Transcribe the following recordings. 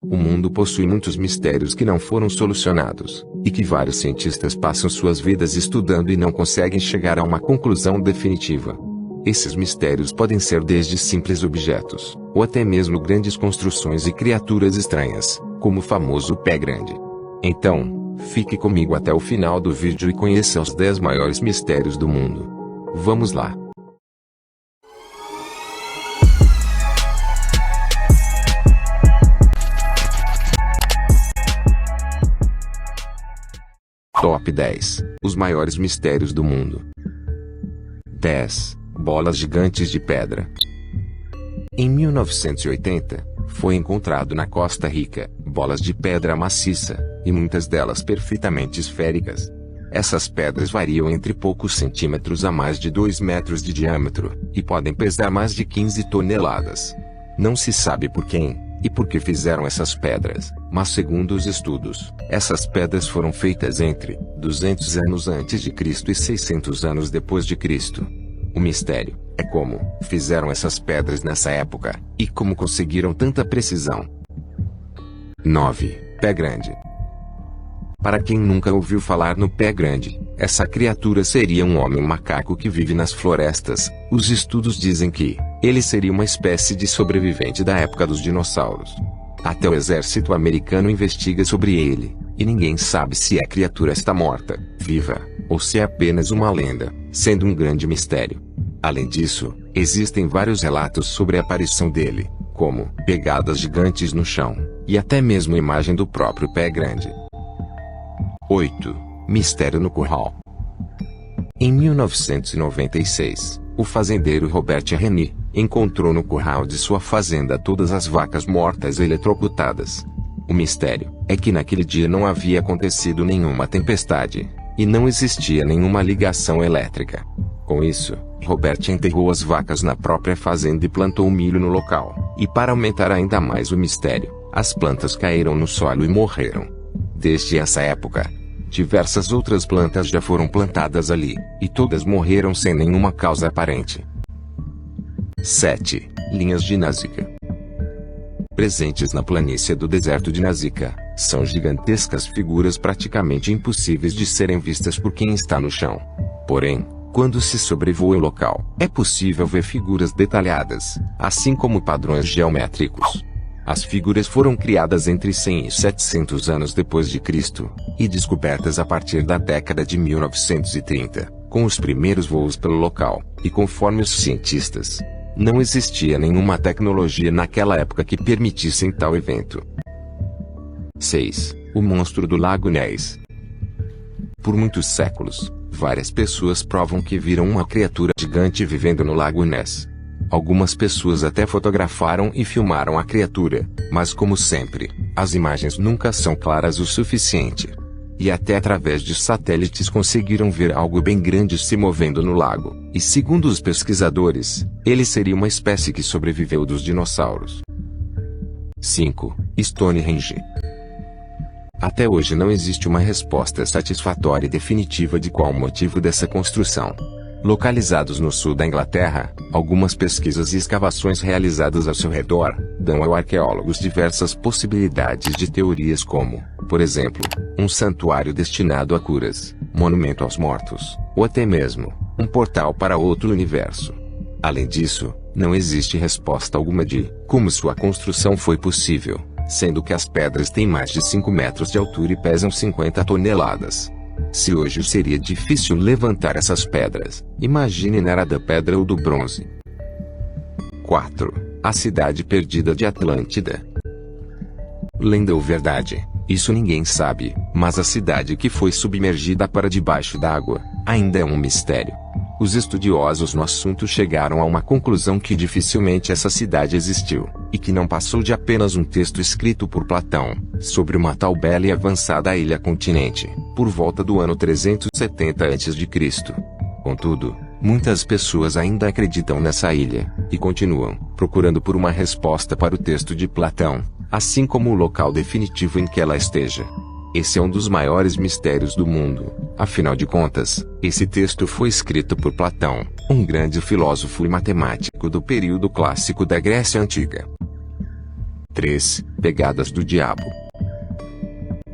O mundo possui muitos mistérios que não foram solucionados, e que vários cientistas passam suas vidas estudando e não conseguem chegar a uma conclusão definitiva. Esses mistérios podem ser desde simples objetos, ou até mesmo grandes construções e criaturas estranhas, como o famoso pé grande. Então, fique comigo até o final do vídeo e conheça os 10 maiores mistérios do mundo. Vamos lá! Top 10. Os maiores mistérios do mundo. 10. Bolas gigantes de pedra. Em 1980, foi encontrado na Costa Rica, bolas de pedra maciça, e muitas delas perfeitamente esféricas. Essas pedras variam entre poucos centímetros a mais de 2 metros de diâmetro, e podem pesar mais de 15 toneladas. Não se sabe por quem e por que fizeram essas pedras, mas segundo os estudos, essas pedras foram feitas entre 200 anos antes de Cristo e 600 anos depois de Cristo. O mistério é como fizeram essas pedras nessa época, e como conseguiram tanta precisão. 9. Pé grande. Para quem nunca ouviu falar no pé grande, essa criatura seria um homem macaco que vive nas florestas. Os estudos dizem que ele seria uma espécie de sobrevivente da época dos dinossauros. Até o exército americano investiga sobre ele, e ninguém sabe se a criatura está morta, viva, ou se é apenas uma lenda, sendo um grande mistério. Além disso, existem vários relatos sobre a aparição dele, como pegadas gigantes no chão, e até mesmo imagem do próprio pé grande. 8. Mistério no curral. Em 1996, o fazendeiro Robert Reni encontrou no curral de sua fazenda todas as vacas mortas e eletrocutadas. O mistério é que naquele dia não havia acontecido nenhuma tempestade, e não existia nenhuma ligação elétrica. Com isso, Robert enterrou as vacas na própria fazenda e plantou milho no local, e para aumentar ainda mais o mistério, as plantas caíram no solo e morreram. Desde essa época, diversas outras plantas já foram plantadas ali, e todas morreram sem nenhuma causa aparente. 7. Linhas de Nazca. Presentes na planície do deserto de Nazca, são gigantescas figuras praticamente impossíveis de serem vistas por quem está no chão. Porém, quando se sobrevoa o local, é possível ver figuras detalhadas, assim como padrões geométricos. As figuras foram criadas entre 100 e 700 anos depois de Cristo, e descobertas a partir da década de 1930, com os primeiros voos pelo local, e conforme os cientistas, não existia nenhuma tecnologia naquela época que permitisse tal evento. 6. O monstro do Lago Ness. Por muitos séculos, várias pessoas provam que viram uma criatura gigante vivendo no Lago Ness. Algumas pessoas até fotografaram e filmaram a criatura, mas como sempre, as imagens nunca são claras o suficiente. E até através de satélites conseguiram ver algo bem grande se movendo no lago, e segundo os pesquisadores, ele seria uma espécie que sobreviveu dos dinossauros. 5. Stonehenge. Até hoje não existe uma resposta satisfatória e definitiva de qual o motivo dessa construção. Localizados no sul da Inglaterra, algumas pesquisas e escavações realizadas ao seu redor dão ao arqueólogos diversas possibilidades de teorias como, por exemplo, um santuário destinado a curas, monumento aos mortos, ou até mesmo um portal para outro universo. Além disso, não existe resposta alguma de como sua construção foi possível, sendo que as pedras têm mais de 5 metros de altura e pesam 50 toneladas. Se hoje seria difícil levantar essas pedras, imagine na era da pedra ou do bronze. 4. A cidade perdida de Atlântida. Lenda ou verdade, isso ninguém sabe, mas a cidade que foi submergida para debaixo d'água ainda é um mistério. Os estudiosos no assunto chegaram a uma conclusão que dificilmente essa cidade existiu, e que não passou de apenas um texto escrito por Platão, sobre uma tal bela e avançada ilha-continente, por volta do ano 370 a.C. Contudo, muitas pessoas ainda acreditam nessa ilha, e continuam procurando por uma resposta para o texto de Platão, assim como o local definitivo em que ela esteja. Esse é um dos maiores mistérios do mundo. Afinal de contas, esse texto foi escrito por Platão, um grande filósofo e matemático do período clássico da Grécia Antiga. 3. Pegadas do Diabo.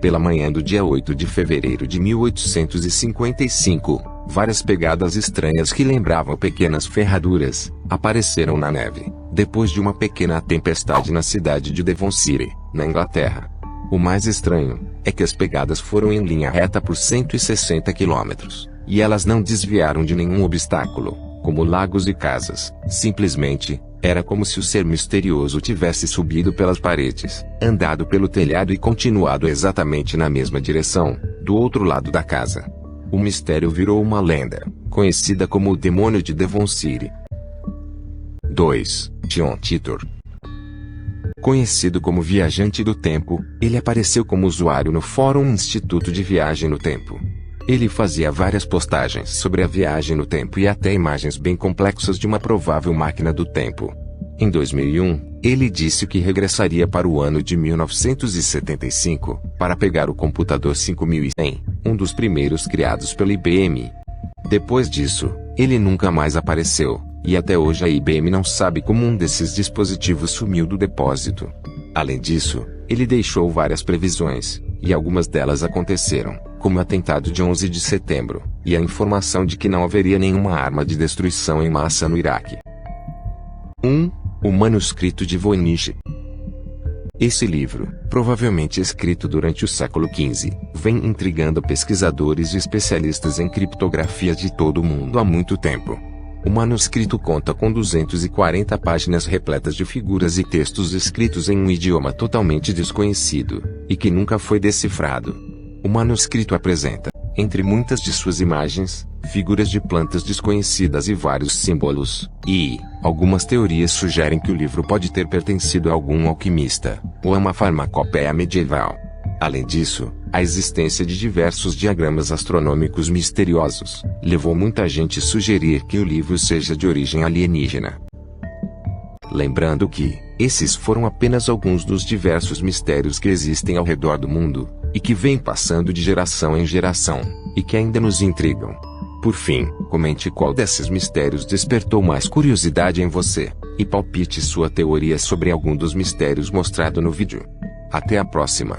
Pela manhã do dia 8 de fevereiro de 1855, várias pegadas estranhas que lembravam pequenas ferraduras apareceram na neve, depois de uma pequena tempestade na cidade de Devonshire, na Inglaterra. O mais estranho é que as pegadas foram em linha reta por 160 quilômetros, e elas não desviaram de nenhum obstáculo, como lagos e casas. Simplesmente, era como se o ser misterioso tivesse subido pelas paredes, andado pelo telhado e continuado exatamente na mesma direção, do outro lado da casa. O mistério virou uma lenda, conhecida como o demônio de Devonshire. 2. John Titor. Conhecido como Viajante do Tempo, ele apareceu como usuário no Fórum Instituto de Viagem no Tempo. Ele fazia várias postagens sobre a viagem no tempo e até imagens bem complexas de uma provável máquina do tempo. Em 2001, ele disse que regressaria para o ano de 1975, para pegar o computador 5100, um dos primeiros criados pela IBM. Depois disso, ele nunca mais apareceu, e até hoje a IBM não sabe como um desses dispositivos sumiu do depósito. Além disso, ele deixou várias previsões, e algumas delas aconteceram, como o atentado de 11 de setembro, e a informação de que não haveria nenhuma arma de destruição em massa no Iraque. 1. O Manuscrito de Voynich. Esse livro, provavelmente escrito durante o século XV, vem intrigando pesquisadores e especialistas em criptografia de todo o mundo há muito tempo. O manuscrito conta com 240 páginas repletas de figuras e textos escritos em um idioma totalmente desconhecido, e que nunca foi decifrado. O manuscrito apresenta, entre muitas de suas imagens, figuras de plantas desconhecidas e vários símbolos, e algumas teorias sugerem que o livro pode ter pertencido a algum alquimista, ou a uma farmacopeia medieval. Além disso, a existência de diversos diagramas astronômicos misteriosos levou muita gente a sugerir que o livro seja de origem alienígena. Lembrando que esses foram apenas alguns dos diversos mistérios que existem ao redor do mundo, e que vêm passando de geração em geração, e que ainda nos intrigam. Por fim, comente qual desses mistérios despertou mais curiosidade em você, e palpite sua teoria sobre algum dos mistérios mostrado no vídeo. Até a próxima!